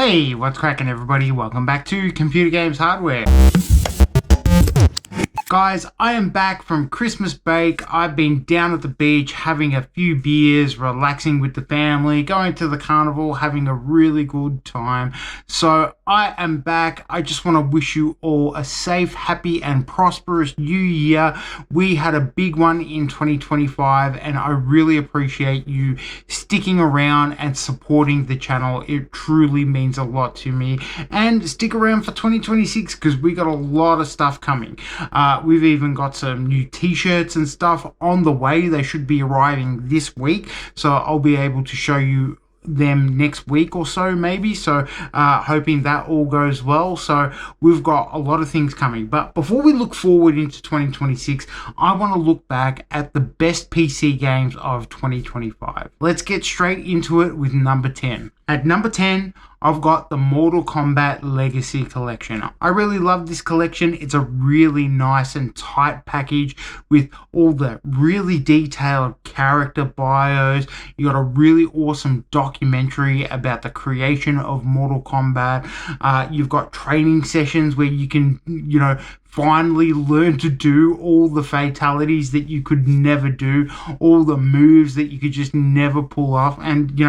Hey, what's cracking everybody? Welcome back to Computer Games Hardware. Guys, I am back from Christmas break. I've been down at the beach having a few beers, relaxing with the family, going to the carnival, having a really good time. So I am back. I just want to wish you all a safe, happy and prosperous new year. We had a big one in 2025 and I really appreciate you sticking around and supporting the channel. It truly means a lot to me. And stick around for 2026 because we got a lot of stuff coming. We've even got some new t-shirts and stuff on the way. They should be arriving this week, so I'll be able to show you them next week or so maybe. So hoping that all goes well. So we've got a lot of things coming, but before we look forward into 2026, I want to look back at the best PC games of 2025. Let's get straight into it with number 10. At number 10, I've got the Mortal Kombat Legacy Collection. I really love this collection. It's a really nice and tight package with all the really detailed character bios. You got a really awesome documentary about the creation of Mortal Kombat. You've got training sessions where you can, finally learn to do all the fatalities that you could never do, all the moves that you could just never pull off. And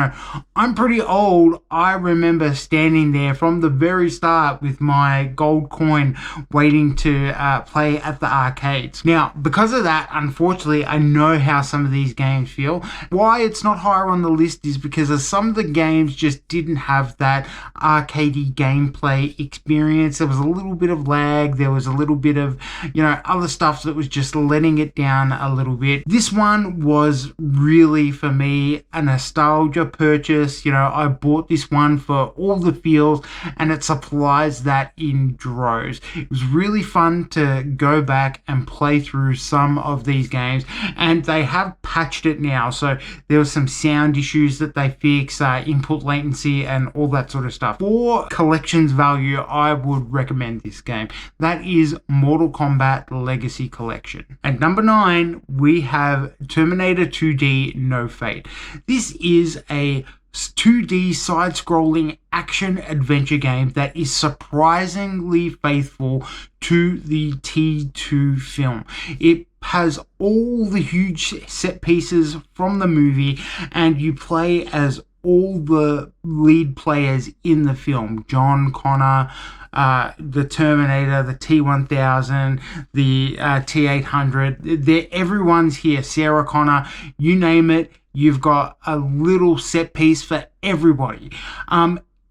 I'm pretty old. I remember standing there from the very start with my gold coin waiting to play at the arcades. Now, because of that, unfortunately, I know how some of these games feel. Why it's not higher on the list is because of some of the games just didn't have that arcadey gameplay experience. There was a little bit of lag. There was a little bit of other stuff that was just letting it down a little bit. This one was really for me a nostalgia purchase. I bought this one for all the feels and it supplies that in droves. It was really fun to go back and play through some of these games, and they have patched it now. So there was some sound issues that they fixed, input latency and all that sort of stuff. For collections value, I would recommend this game. That is Mortal Kombat Legacy Collection. At number 9, we have Terminator 2D No Fate. This is a 2D side-scrolling action-adventure game that is surprisingly faithful to the T2 film. It has all the huge set pieces from the movie, and you play as all the lead players in the film. John Connor, the Terminator, the T-1000, the T-800. Everyone's here. Sarah Connor, you name it. You've got a little set piece for everybody.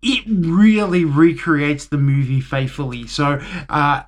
It really recreates the movie faithfully. So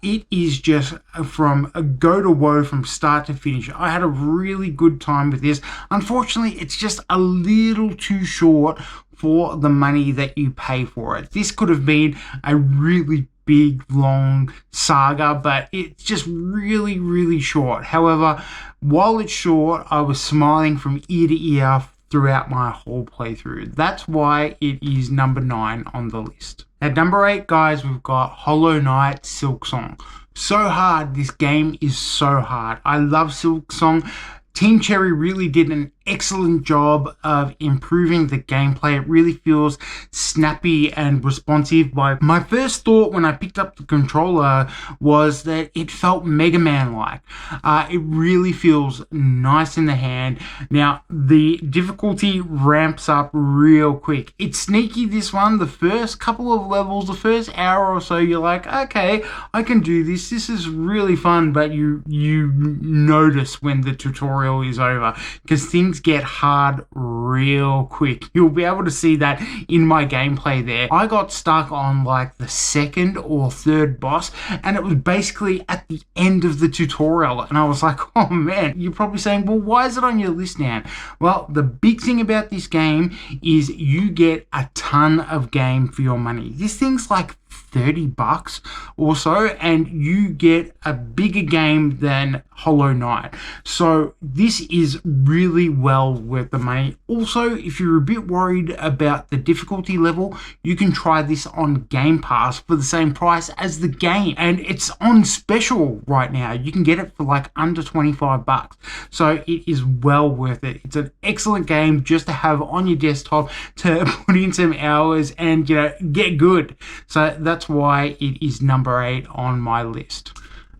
it is just from a go to woe from start to finish. I had a really good time with this. Unfortunately, it's just a little too short for the money that you pay for it. This could have been a really big, long saga, but it's just really, really short. However, while it's short, I was smiling from ear to ear throughout my whole playthrough. That's why it is number 9 on the list. At number 8, guys, we've got Hollow Knight Silksong. So hard. This game is so hard. I love Silksong. Team Cherry really did an excellent job of improving the gameplay. It really feels snappy and responsive. My first thought when I picked up the controller was that it felt Mega Man-like. It really feels nice in the hand. Now, the difficulty ramps up real quick. It's sneaky, this one. The first couple of levels, the first hour or so, you're like, okay, I can do this. This is really fun, but you notice when the tutorial is over because things get hard real quick. You'll be able to see that in my gameplay there. I got stuck on like the second or third boss, and it was basically at the end of the tutorial, and I was like, oh man. You're probably saying, well, why is it on your list now? Well, the big thing about this game is you get a ton of game for your money. This thing's like $30 or so, and you get a bigger game than Hollow Knight. So this is really well worth the money. Also, if you're a bit worried about the difficulty level, you can try this on Game Pass for the same price as the game, and it's on special right now. You can get it for like under $25, so it is well worth it. It's an excellent game just to have on your desktop to put in some hours and get good. So that's why it is number 8 on my list.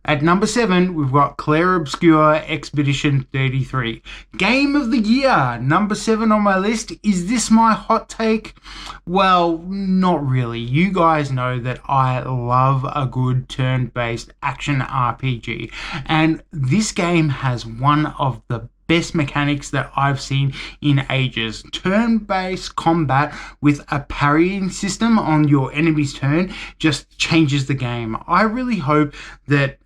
At number 7, we've got Clair Obscur Expedition 33. Game of the Year, number 7 on my list. Is this my hot take? Well, not really. You guys know that I love a good turn-based action RPG. And this game has one of the best mechanics that I've seen in ages. Turn-based combat with a parrying system on your enemy's turn just changes the game. I really hope that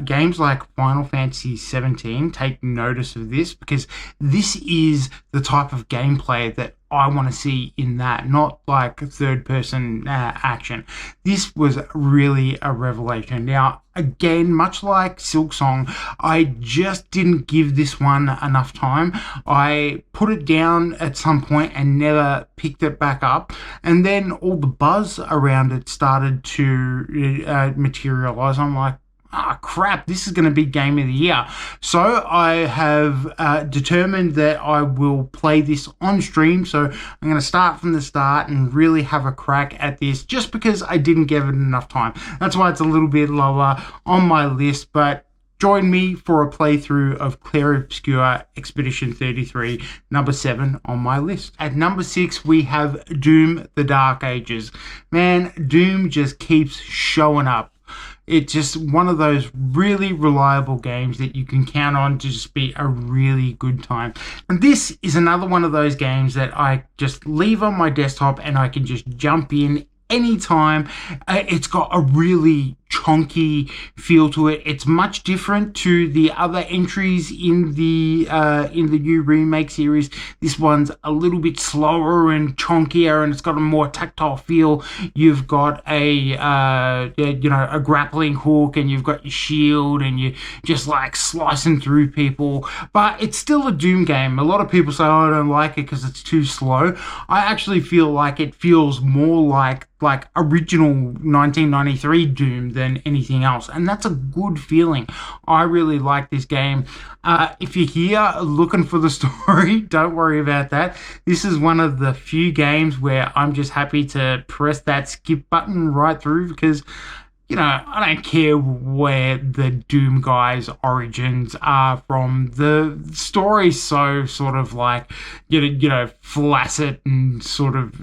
games like Final Fantasy 17 take notice of this, because this is the type of gameplay that I want to see in that, not like third-person action. This was really a revelation. Now, again, much like Silksong, I just didn't give this one enough time. I put it down at some point and never picked it back up, and then all the buzz around it started to materialize. I'm like, crap, this is going to be Game of the Year. So I have determined that I will play this on stream. So I'm going to start from the start and really have a crack at this, just because I didn't give it enough time. That's why it's a little bit lower on my list, but join me for a playthrough of Clair Obscur Expedition 33, number 7 on my list. At number 6, we have Doom: The Dark Ages. Man, Doom just keeps showing up. It's just one of those really reliable games that you can count on to just be a really good time. And this is another one of those games that I just leave on my desktop and I can just jump in anytime. It's got a really chunky feel to it. It's much different to the other entries in the new remake series. This one's a little bit slower and chunkier, and it's got a more tactile feel. You've got a grappling hook, and you've got your shield, and you just like slicing through people. But it's still a Doom game. A lot of people say, "Oh, I don't like it because it's too slow." I actually feel like it feels more like original 1993 Doom than anything else, and that's a good feeling. I really like this game. If you're here looking for the story, don't worry about that. This is one of the few games where I'm just happy to press that skip button right through, because I don't care where the Doom guys' origins are from. The story's so sort of like, flaccid and sort of,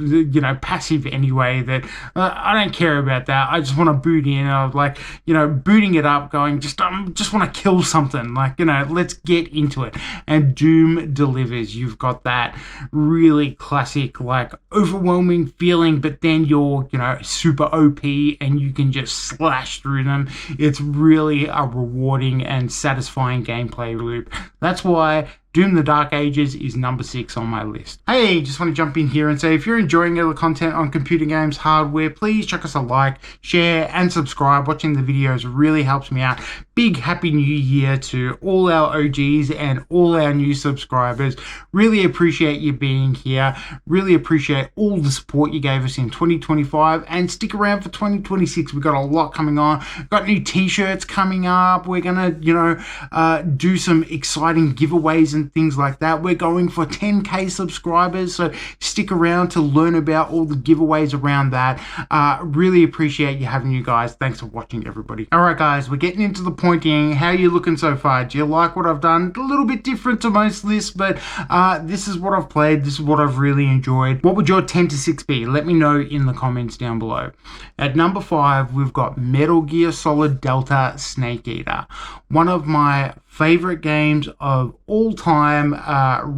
passive anyway, that I don't care about that. I just want to boot in. I was like, booting it up, going, just want to kill something. Like, let's get into it. And Doom delivers. You've got that really classic, like, overwhelming feeling, but then you're, super OP and you can just slash through them. It's really a rewarding and satisfying gameplay loop. That's why Doom: The Dark Ages is number 6 on my list. Hey, just want to jump in here and say, if you're enjoying the content on computer games hardware, please chuck us a like, share, and subscribe. Watching the videos really helps me out. Big happy new year to all our OGs and all our new subscribers. Really appreciate you being here. Really appreciate all the support you gave us in 2025, and stick around for 2026. We've got a lot coming on. We've got new t-shirts coming up. We're gonna, do some exciting giveaways and things like that. We're going for 10k subscribers, so stick around to learn about all the giveaways around that. Really appreciate you having you guys. Thanks for watching, everybody. All right, guys, we're getting into the pointing. How are you looking so far? Do you like what I've done? A little bit different to most lists, but this is what I've played. This is what I've really enjoyed. What would your 10 to 6 be? Let me know in the comments down below. At number 5, we've got Metal Gear Solid Delta Snake Eater. One of my favorite games of all time,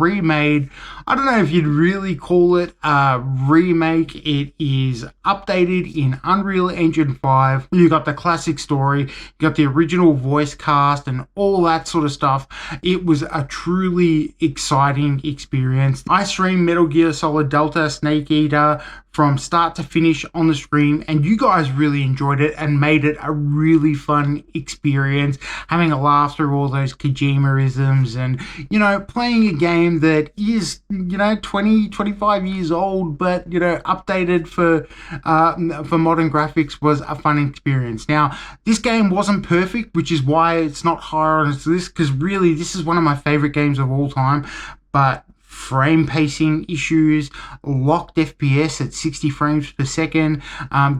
remade. I don't know if you'd really call it a remake. It is updated in Unreal Engine 5. You got the classic story, you got the original voice cast and all that sort of stuff. It was a truly exciting experience. I streamed Metal Gear Solid Delta Snake Eater from start to finish on the stream, and you guys really enjoyed it and made it a really fun experience, having a laugh through all those Kojima-isms and, you know, playing a game that is, you know, 25 years old, but, you know, updated for modern graphics was a fun experience. Now, this game wasn't perfect, which is why it's not higher on this list, because really this is one of my favorite games of all time, but frame pacing issues, locked FPS at 60 frames per second,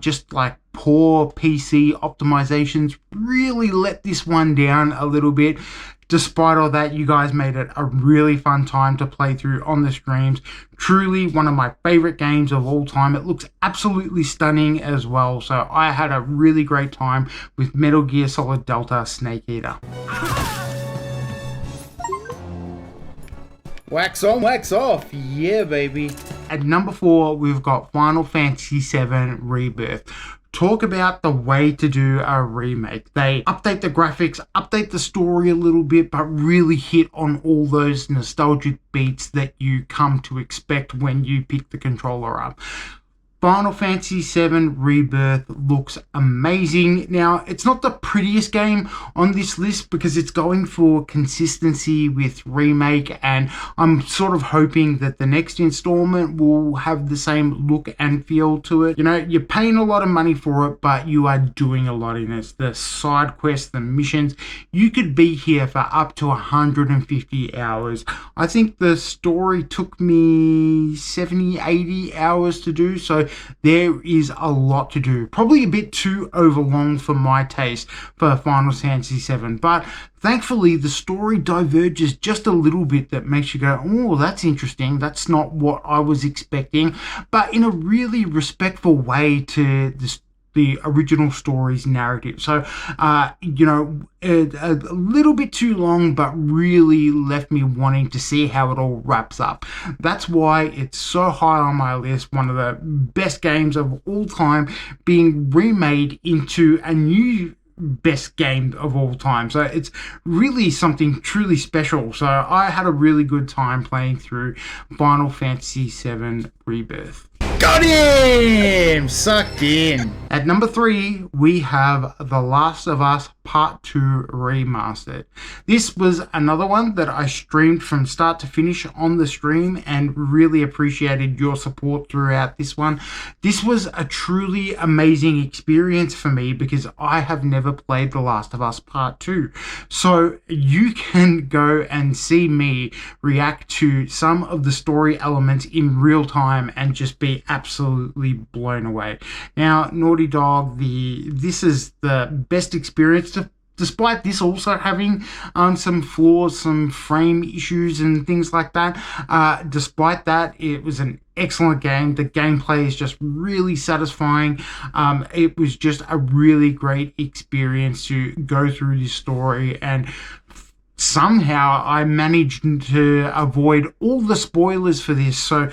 just like poor PC optimizations really let this one down a little bit. Despite all that, you guys made it a really fun time to play through on the streams. Truly one of my favorite games of all time. It looks absolutely stunning as well. So I had a really great time with Metal Gear Solid Delta Snake Eater. Wax on, wax off. Yeah, baby. At number 4, we've got Final Fantasy VII Rebirth. Talk about the way to do a remake. They update the graphics, update the story a little bit, but really hit on all those nostalgic beats that you come to expect when you pick the controller up. Final Fantasy VII Rebirth looks amazing. Now, it's not the prettiest game on this list because it's going for consistency with remake, and I'm sort of hoping that the next installment will have the same look and feel to it. You know, you're paying a lot of money for it, but you are doing a lot in it. The side quests, the missions, you could be here for up to 150 hours. I think the story took me 70, 80 hours to do, so there is a lot to do. Probably a bit too overlong for my taste for Final Fantasy VII, but thankfully the story diverges just a little bit that makes you go, oh, that's interesting. That's not what I was expecting, but in a really respectful way to the original story's narrative. So, you know, a little bit too long, but really left me wanting to see how it all wraps up. That's why it's so high on my list. One of the best games of all time being remade into a new best game of all time. So it's really something truly special. So I had a really good time playing through Final Fantasy VII Rebirth. Got him! Sucked in. At number 3, we have The Last of Us Part 2 Remastered. This was another one that I streamed from start to finish on the stream and really appreciated your support throughout this one. This was a truly amazing experience for me because I have never played The Last of Us Part 2. So you can go and see me react to some of the story elements in real time and just be absolutely blown away. Now, Naughty Dog, this is the best experience despite this also having some flaws, some frame issues and things like that. Despite that, it was an excellent game. The gameplay is just really satisfying. It was just a really great experience to go through this story, and somehow I managed to avoid all the spoilers for this, so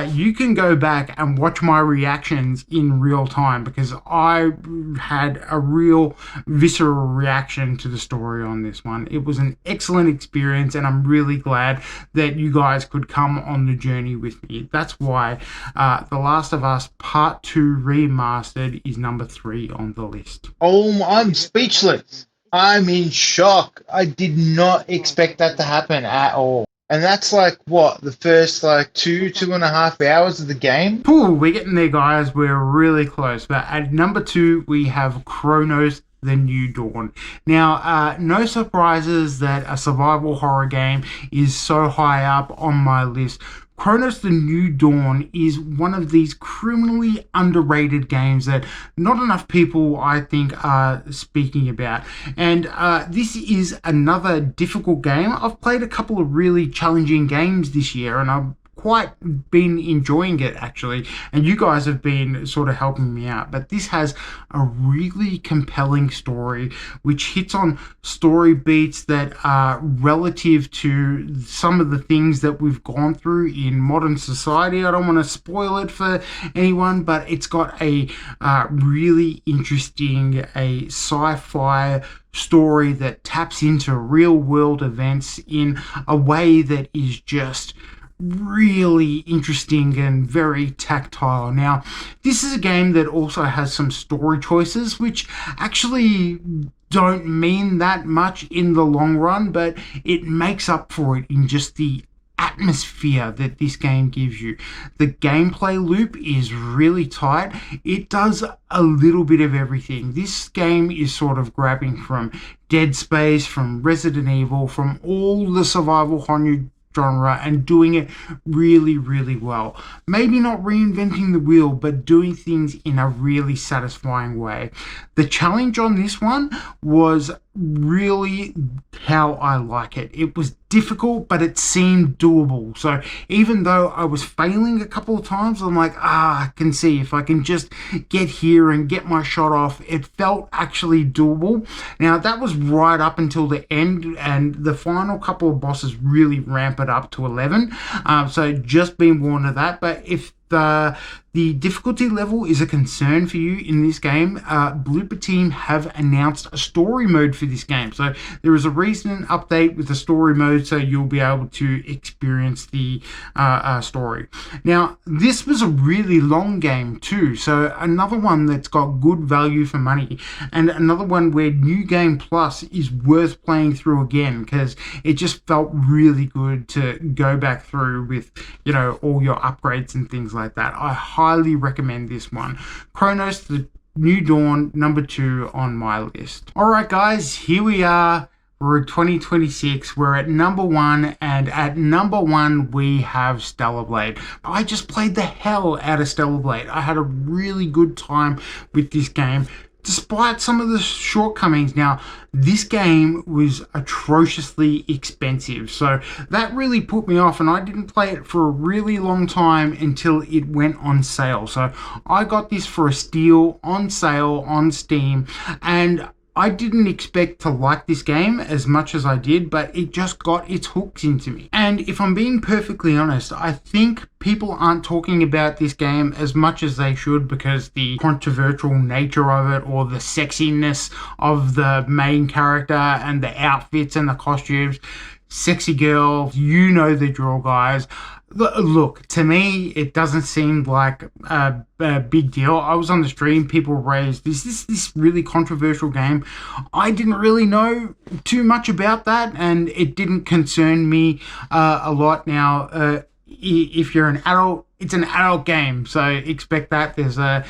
you can go back and watch my reactions in real time because I had a real visceral reaction to the story on this one. It was an excellent experience, and I'm really glad that you guys could come on the journey with me. That's why The Last of Us Part 2 Remastered is number 3 on the list. Oh, I'm speechless. I'm in shock. I did not expect that to happen at all. And that's like, what, the first like 2.5 hours of the game? Ooh, we're getting there, guys. We're really close. But at number 2, we have Chronos The New Dawn. Now, no surprises that a survival horror game is so high up on my list. Chronos The New Dawn is one of these criminally underrated games that not enough people, I think, are speaking about. And this is another difficult game. I've played a couple of really challenging games this year, and I've quite been enjoying it actually, and you guys have been sort of helping me out. But this has a really compelling story which hits on story beats that are relative to some of the things that we've gone through in modern society. I don't want to spoil it for anyone, but it's got a really interesting sci-fi story that taps into real world events in a way that is just really interesting and very tactile. Now, this is a game that also has some story choices, which actually don't mean that much in the long run, but it makes up for it in just the atmosphere that this game gives you. The gameplay loop is really tight. It does a little bit of everything. This game is sort of grabbing from Dead Space, from Resident Evil, from all the survival horror genre and doing it really, really well. Maybe not reinventing the wheel, but doing things in a really satisfying way. The challenge on this one was really how I like it. It was difficult, but it seemed doable. So even though I was failing a couple of times, I'm like, I can see if I can just get here and get my shot off. It felt actually doable. Now that was right up until the end, and the final couple of bosses really ramp it up to 11. So just being warned of that. But if the difficulty level is a concern for you in this game, Blooper Team have announced a story mode for this game. So there is a recent update with the story mode, so you'll be able to experience the story. Now, this was a really long game too, so another one that's got good value for money, and another one where New Game Plus is worth playing through again, because it just felt really good to go back through with, you know, all your upgrades and things like that. I highly recommend this one. Chronos, the New Dawn, number 2 on my list. Alright guys, here we are. We're at 2026, we're at number 1, and at number 1 we have Stellar Blade. I just played the hell out of Stellar Blade. I had a really good time with this game, despite some of the shortcomings. Now, this game was atrociously expensive, so that really put me off, and I didn't play it for a really long time until it went on sale. So I got this for a steal on sale on Steam, and I didn't expect to like this game as much as I did, but it just got its hooks into me. And if I'm being perfectly honest, I think people aren't talking about this game as much as they should because the controversial nature of it, or the sexiness of the main character and the outfits and the costumes. Sexy girls, you know the drill, guys. Look, to me, it doesn't seem like a big deal. I was on the stream, people raised this really controversial game. I didn't really know too much about that, and it didn't concern me a lot. Now, if you're an adult, it's an adult game, so expect that. There's a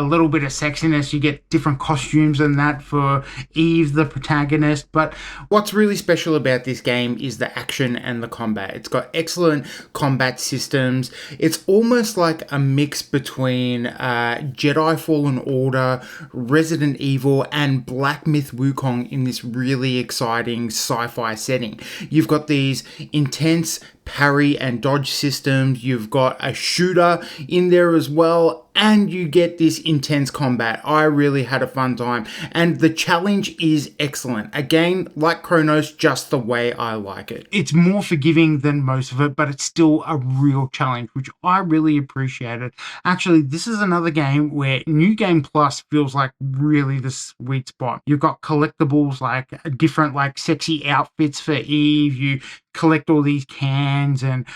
little bit of sexiness. You get different costumes and that for Eve, the protagonist. But what's really special about this game is the action and the combat. It's got excellent combat systems. It's almost like a mix between Jedi Fallen Order, Resident Evil, and Black Myth Wukong in this really exciting sci-fi setting. You've got these intense parry and dodge systems. You've got a shooter in there as well, and you get this intense combat. I really had a fun time, and the challenge is excellent. Again, like Chronos, just the way I like it. It's more forgiving than most of it, but it's still a real challenge, which I really appreciated. Actually, this is another game where New Game Plus feels like really the sweet spot. You've got collectibles like different like sexy outfits for Eve. You collect all these cans, and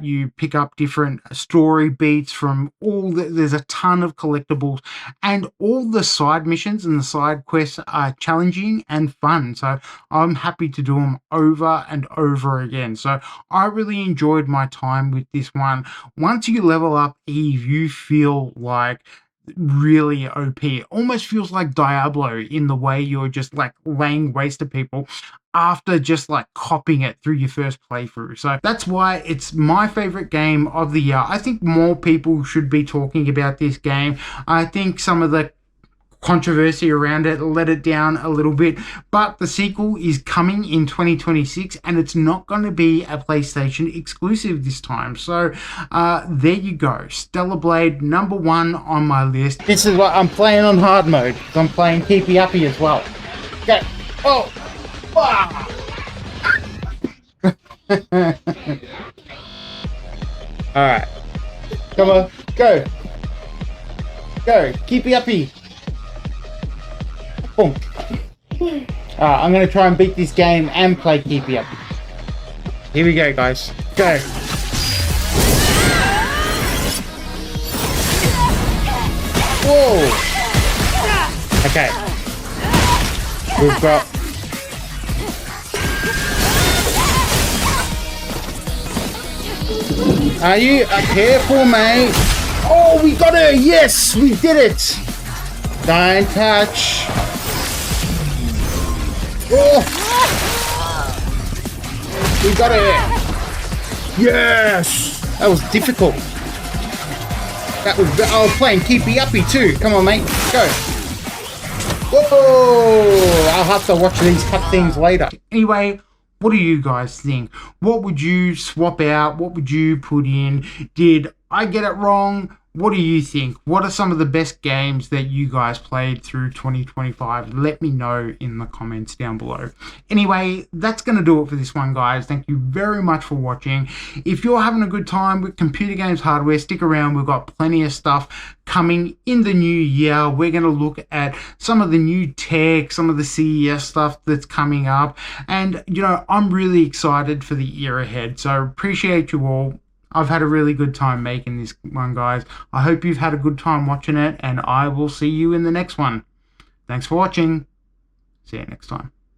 you pick up different story beats from there's a ton of collectibles, and all the side missions and the side quests are challenging and fun, so I'm happy to do them over and over again. So I really enjoyed my time with this one. Once you level up Eve, you feel like really OP. It almost feels like Diablo in the way you're just like laying waste to people after just like copying it through your first playthrough. So that's why it's my favorite game of the year. I think more people should be talking about this game. I think some of the controversy around it let it down a little bit, but the sequel is coming in 2026, and it's not going to be a PlayStation exclusive this time. So there you go, Stellar Blade, number 1 on my list. This is what I'm playing on hard mode, so I'm playing Keepy Uppy as well. Go. Oh. Ah. Alright, come on, go, Keepy Uppy. Boom. I'm going to try and beat this game and play Keepy Up. Here we go, guys. Go. Whoa! Okay. We've got... Are you careful, mate? Oh, we got her! Yes, we did it! Don't touch. Oh! We got her! Yes! That was difficult. I was playing keepy uppy too. Come on, mate. Go. Whoa! I'll have to watch these cut things later. Anyway, what do you guys think? What would you swap out? What would you put in? Did I get it wrong? What do you think? What are some of the best games that you guys played through 2025? Let me know in the comments down below. Anyway, that's going to do it for this one, guys. Thank you very much for watching. If you're having a good time with computer games hardware, stick around. We've got plenty of stuff coming in the new year. We're going to look at some of the new tech, some of the CES stuff that's coming up. And, you know, I'm really excited for the year ahead. So appreciate you all. I've had a really good time making this one, guys. I hope you've had a good time watching it, and I will see you in the next one. Thanks for watching. See you next time.